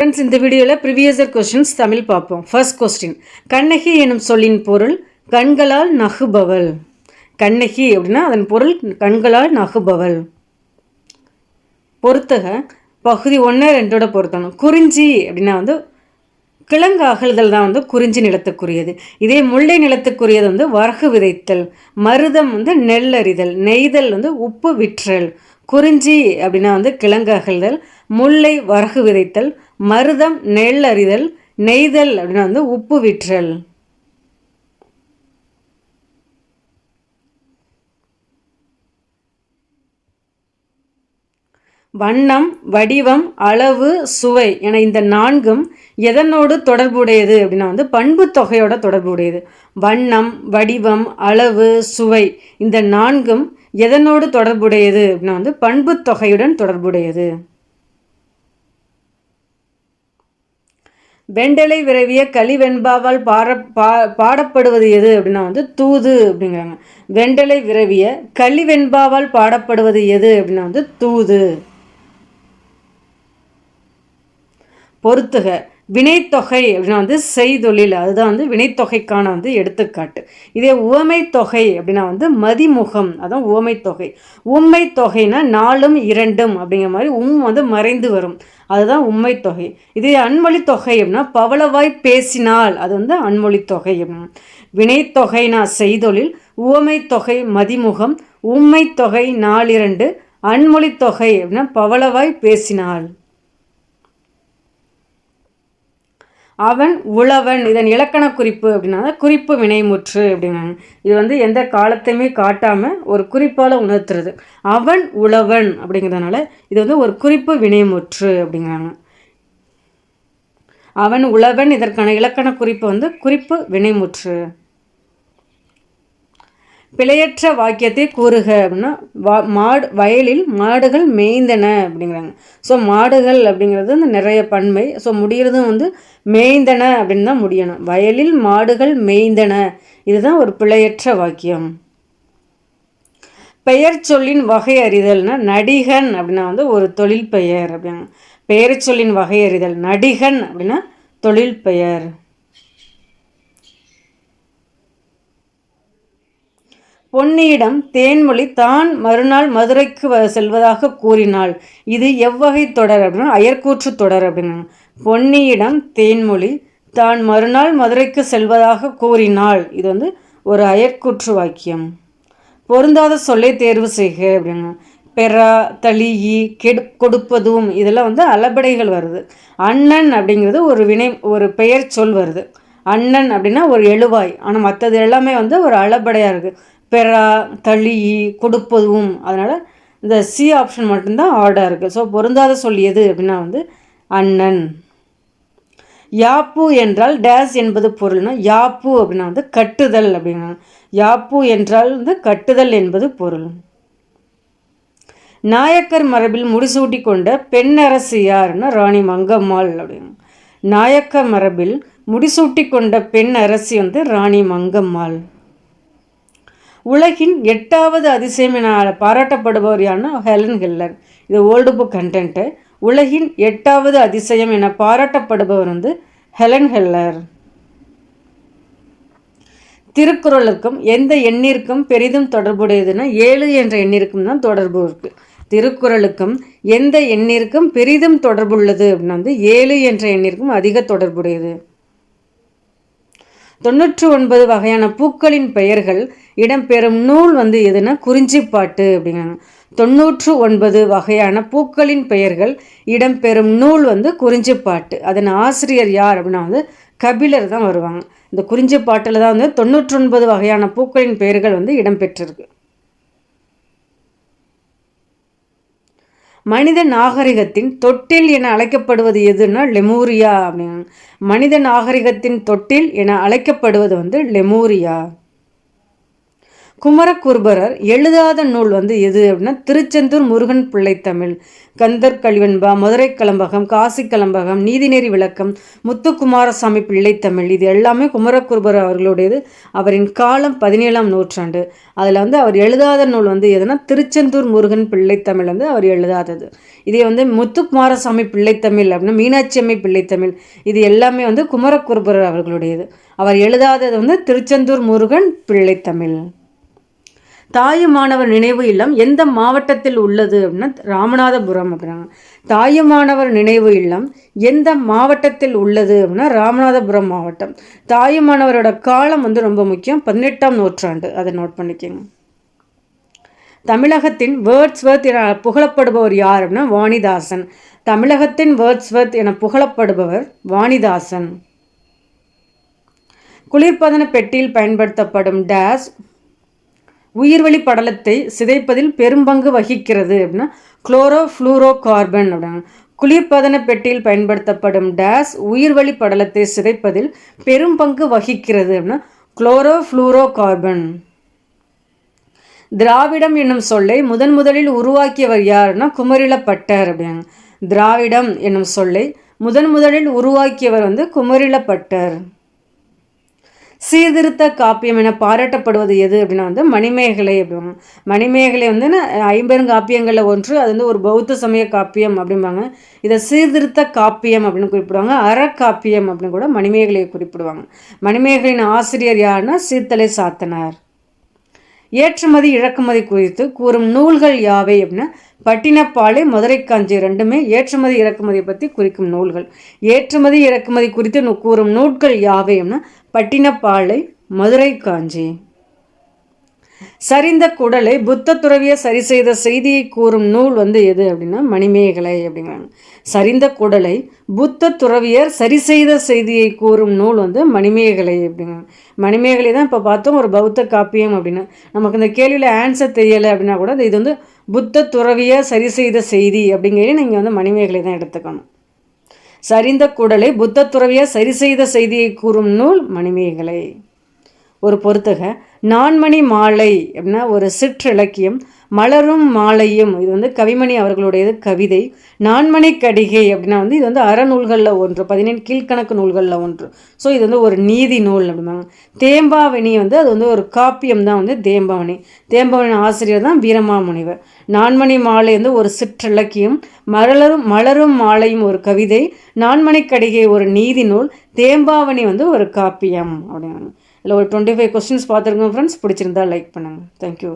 Friends, இந்த வீடியோவில் previous year questions Tamil பார்ப்போம். ஃபர்ஸ்ட் கொஸ்டின், கண்ணகி எனும் சொல்லின் பொருள் கண்களால் நகுபவள். கண்ணகி அப்படின்னா அதன் பொருள் கண்களால் நகுபவள். பொறுத்தக பகுதி 1, 2 பொருத்தணும். குறிஞ்சி அப்படின்னா கிழங்கு அகழ்தல் தான் குறிஞ்சி நிலத்துக்குரியது. இதே முல்லை நிலத்துக்குரியது வரகு விதைத்தல். மருதம் நெல் அறிதல். நெய்தல் உப்பு விற்றல். குறிஞ்சி அப்படின்னா கிழங்கு அகழ்தல். முல்லை வரகு விதைத்தல். மருதம் நெல் அறிதல். நெய்தல் அப்படின்னா உப்பு விற்றல். வண்ணம், வடிவம், அளவு, சுவை என இந்த 4ம் எதனோடு தொடர்புடையது அப்படின்னா பண்பு தொகையோட தொடர்புடையது. வண்ணம், வடிவம், அளவு, சுவை இந்த 4ம் எதனோடு தொடர்புடையது அப்படின்னா பண்பு தொகையுடன் தொடர்புடையது. வெண்டலை விரவிய கலிவெண்பாவால் பாடப்படுவது எது அப்படின்னா தூது அப்படிங்கிறாங்க. வெண்டலை விரவிய கலிவெண்பாவால் பாடப்படுவது எது அப்படின்னா தூது. பொறுத்துக வினைத்தொகை அப்படின்னா செய்தொழில், அதுதான் வினைத்தொகைக்கான எடுத்துக்காட்டு. இதே உவமை தொகை அப்படின்னா மதிமுகம், அதான் உவமை தொகை. உண்மை தொகைனா 4ம் 2ம் அப்படிங்கிற மாதிரி மறைந்து வரும், அதுதான் உண்மை தொகை. இதே அன்மொழி தொகை அப்படின்னா பவளவாய் பேசினால், அது அன்மொழி தொகை அப்படின்னா. வினைத்தொகைனா செய்தொழில், உவமை தொகை மதிமுகம், உண்மை தொகை 4, 2, அன்மொழி தொகை அப்படின்னா பவளவாய் பேசினால். அவன் உழவன், இதன் இலக்கண குறிப்பு அப்படின்னா குறிப்பு வினைமுற்று அப்படிங்கிறாங்க. இது எந்த காலத்தையுமே காட்டாமல் ஒரு குறிப்பால் உணர்த்துறது. அவன் உழவன் அப்படிங்கிறதுனால இது ஒரு குறிப்பு வினைமுற்று அப்படிங்கிறாங்க. அவன் உழவன், இதற்கான இலக்கண குறிப்பு குறிப்பு வினைமுற்று. பிழையற்ற வாக்கியத்தை கூறுக அப்படின்னா வயலில் மாடுகள் மேய்ந்தன அப்படிங்கிறாங்க. ஸோ மாடுகள் அப்படிங்கிறது நிறைய பன்மை. ஸோ முடிகிறதும் மேய்ந்தன அப்படின்னு தான் முடியணும். வயலில் மாடுகள் மேய்ந்தன, இதுதான் ஒரு பிழையற்ற வாக்கியம். பெயர் சொல்லின் வகை அறிதல்னா நடிகன் அப்படின்னா ஒரு தொழில் பெயர் அப்படிங்க. பெயர் சொல்லின் வகை அறிதல். நடிகன் அப்படின்னா தொழில் பெயர். பொன்னியிடம் தேன்மொழி தான் மறுநாள் மதுரைக்கு செல்வதாக கூறினாள். இது எவ்வகை தொடர் அப்படின்னா அயற்கூற்று தொடர் அப்படின்னாங்க. பொன்னியிடம் தேன்மொழி தான் மறுநாள் மதுரைக்கு செல்வதாக கூறினாள், இது ஒரு அயற்கூற்று வாக்கியம். பொருந்தாத சொல்லை தேர்வு செய்க அப்படின்னா பெறா, தளியி, கொடுப்பதும் இதெல்லாம் அளபடைகள் வருது. அண்ணன் அப்படிங்கிறது ஒரு பெயர் சொல் வருது. அண்ணன் அப்படின்னா ஒரு எழுவாய், ஆனால் மற்றது எல்லாமே ஒரு அளபடையாக இருக்குது. பெறா, தளியி, கொடுப்பதும், அதனால் இந்த சி ஆப்ஷன் மட்டும்தான் ஆர்டாக இருக்குது. ஸோ பொருந்தாத சொல் எது அப்படின்னா அண்ணன். யாப்பு என்றால் டேஸ் என்பது பொருள்னா யாப்பு அப்படின்னா கட்டுதல் அப்படின்னா. யாப்பு என்றால் கட்டுதல் என்பது பொருள். நாயக்கர் மரபில் முடிசூட்டி கொண்ட பெண்ணரசு யாருன்னா ராணி மங்கம்மாள் அப்படின்னு. நாயக்கர் மரபில் முடிசூட்டி கொண்ட பெண் அரசி ராணி மங்கம்மாள். உலகின் 8வது அதிசயம் என பாராட்டப்படுபவர் யாருன்னா ஹெலன் கெல்லர். இது ஓல்டு புக் கண்டென்ட்டு. உலகின் 8வது அதிசயம் என பாராட்டப்படுபவர் ஹெலன் கெல்லர். திருக்குறளுக்கும் எந்த எண்ணிற்கும் பெரிதும் தொடர்புடையதுன்னா 7 என்ற எண்ணிற்கும் தான் தொடர்பு இருக்குது. திருக்குறளுக்கும் எந்த எண்ணிற்கும் பெரிதும் தொடர்புள்ளது அப்படின்னா 7 என்ற எண்ணிற்கும் அதிக தொடர்புடையது. 99 வகையான பூக்களின் பெயர்கள் இடம்பெறும் நூல் எதுனா குறிஞ்சிப்பாட்டு அப்படிங்கிறாங்க. 99 வகையான பூக்களின் பெயர்கள் இடம்பெறும் நூல் குறிஞ்சிப்பாட்டு. அதன் ஆசிரியர் யார் அப்படின்னா கபிலர் தான் வருவாங்க. இந்த குறிஞ்சிப்பாட்டில் தான் 99 வகையான பூக்களின் பெயர்கள் இடம்பெற்றிருக்கு. மனித நாகரிகத்தின் தொட்டில் என அழைக்கப்படுவது எதுன்னா லெமூரியா அப்படிங்க. மனித நாகரிகத்தின் தொட்டில் என அழைக்கப்படுவது லெமூரியா. குமரகுருபரர் எழுதாத நூல் வந்து எது அப்படின்னா திருச்செந்தூர் முருகன் பிள்ளை தமிழ், கந்தர் கலிவெண்பா, மதுரை கலம்பகம், காசி கலம்பகம், நீதிநெறி விளக்கம், முத்துக்குமாரசாமி பிள்ளை தமிழ், இது எல்லாமே குமரகுருபரர் அவர்களுடையது. அவரின் காலம் 17ஆம் நூற்றாண்டு. அதில் வந்து அவர் எழுதாத நூல் வந்து எதுனா திருச்செந்தூர் முருகன் பிள்ளை தமிழ் வந்து அவர் எழுதாதது. இதே வந்து முத்துக்குமாரசாமி பிள்ளை தமிழ் அப்படின்னா மீனாட்சி அம்மை பிள்ளை தமிழ், இது எல்லாமே வந்து குமரகுருபரர் அவர்களுடையது. அவர் எழுதாதது வந்து திருச்செந்தூர் முருகன் பிள்ளை தமிழ். தாயுமானவர் நினைவு இல்லம் எந்த மாவட்டத்தில் உள்ளது அப்படின்னா ராமநாதபுரம் அப்படின்னாங்க. தாயுமானவர் நினைவு இல்லம் எந்த மாவட்டத்தில் உள்ளது அப்படின்னா ராமநாதபுரம் மாவட்டம். தாயுமானவரோட காலம் வந்து ரொம்ப முக்கியம், 18ஆம் நூற்றாண்டு, அதை நோட் பண்ணிக்கோங்க. தமிழகத்தின் வேர்ட்ஸ்வர்த் என புகழப்படுபவர் யார் அப்படின்னா வாணிதாசன். தமிழகத்தின் வேர்ட்ஸ்வர்த் என புகழப்படுபவர் வாணிதாசன். குளிர்பதன பெட்டியில் பயன்படுத்தப்படும் டேஸ் உயிர்வழி படலத்தை சிதைப்பதில் பெரும்பங்கு வகிக்கிறது அப்படின்னா குளோரோஃப்ளூரோ கார்பன் அப்படின்னா. குளிர்பதன பெட்டியில் பயன்படுத்தப்படும் டேஸ் உயிர்வழி படலத்தை சிதைப்பதில் பெரும்பங்கு வகிக்கிறது அப்படின்னா குளோரோஃப்ளூரோ கார்பன். திராவிடம் என்னும் சொல்லை முதலில் உருவாக்கியவர் யாருன்னா குமரிலப்பட்டர் அப்படின்னா. திராவிடம் என்னும் சொல்லை முதலில் உருவாக்கியவர் வந்து குமரிலப்பட்டர். சீர்திருத்த காப்பியம் என பாராட்டப்படுவது எது அப்படின்னா வந்து மணிமேகலை அப்படிவாங்க. மணிமேகலை வந்து 50 காப்பியங்களில் ஒன்று, அது வந்து ஒரு பௌத்த சமய காப்பியம் அப்படிம்பாங்க. இதை சீர்திருத்த காப்பியம் அப்படின்னு குறிப்பிடுவாங்க. அறக்காப்பியம் அப்படின்னு கூட மணிமேகலையை குறிப்பிடுவாங்க. மணிமேகலையின் ஆசிரியர் யாருன்னா சீர்த்தலை சாத்தனார். ஏற்றுமதி இறக்குமதி குறித்து கூறும் நூல்கள் யாவை அப்படின்னா பட்டினப்பாலை, மதுரை காஞ்சி, ரெண்டுமே ஏற்றுமதி இறக்குமதி பற்றி குறிக்கும் நூல்கள். ஏற்றுமதி இறக்குமதி குறித்து கூறும் நூல்கள் யாவை அப்படின்னா பட்டினப்பாலை, மதுரை காஞ்சி. சரிந்த குடலை புத்த துறவிய சரி செய்த செய்தியை கூறும் நூல் வந்து எது அப்படின்னா மணிமேகலை அப்படிங்கிறாங்க. சரிந்த குடலை புத்த துறவியர் சரி செய்த செய்தியை கூறும் நூல் வந்து மணிமேகலை அப்படிங்கிறாங்க. மணிமேகலை தான் இப்போ பார்த்தோம் ஒரு பௌத்த காப்பியம் அப்படின்னு. நமக்கு இந்த கேள்வியில் ஆன்சர் தெரியலை அப்படின்னா கூட இது வந்து புத்த துறவிய சரி செய்த செய்தி அப்படிங்கிறத நீங்கள் வந்து மணிமேகலை தான் எடுத்துக்கணும். சரிந்த குடலை புத்த துறவிய சரி செய்த செய்தியை கூறும் நூல் மணிமேகலை. ஒரு பொறுத்துக நான்மணி மாலை அப்படின்னா ஒரு சிற்றிலக்கியம். மலரும் மாலையும் இது வந்து கவிமணி அவர்களுடையது கவிதை. நான்மணி கடிகை அப்படின்னா வந்து இது வந்து அறநூல்களில் ஒன்று, 17 கீழ்கணக்கு நூல்களில் ஒன்று. ஸோ இது வந்து ஒரு நீதி நூல் அப்படிம்பாங்க. தேம்பாவணி வந்து அது வந்து ஒரு காப்பியம் தான் வந்து தேம்பாவணி. தேம்பாவணி ஆசிரியர் தான் வீரமாமுனிவர். நான்மணி மாலை வந்து ஒரு சிற்றிலக்கியம். மலரும் மாலையும் ஒரு கவிதை. நான்மணி கடிகை ஒரு நீதி நூல். தேம்பாவணி வந்து ஒரு காப்பியம் அப்படின்னாங்க. இதில் ஒரு 25 கொஸ்டின்ஸ் பார்த்துருக்கோம் ஃப்ரெண்ட்ஸ். பிடிச்சிருந்தா லைக் பண்ணுங்கள். தேங்க்யூ.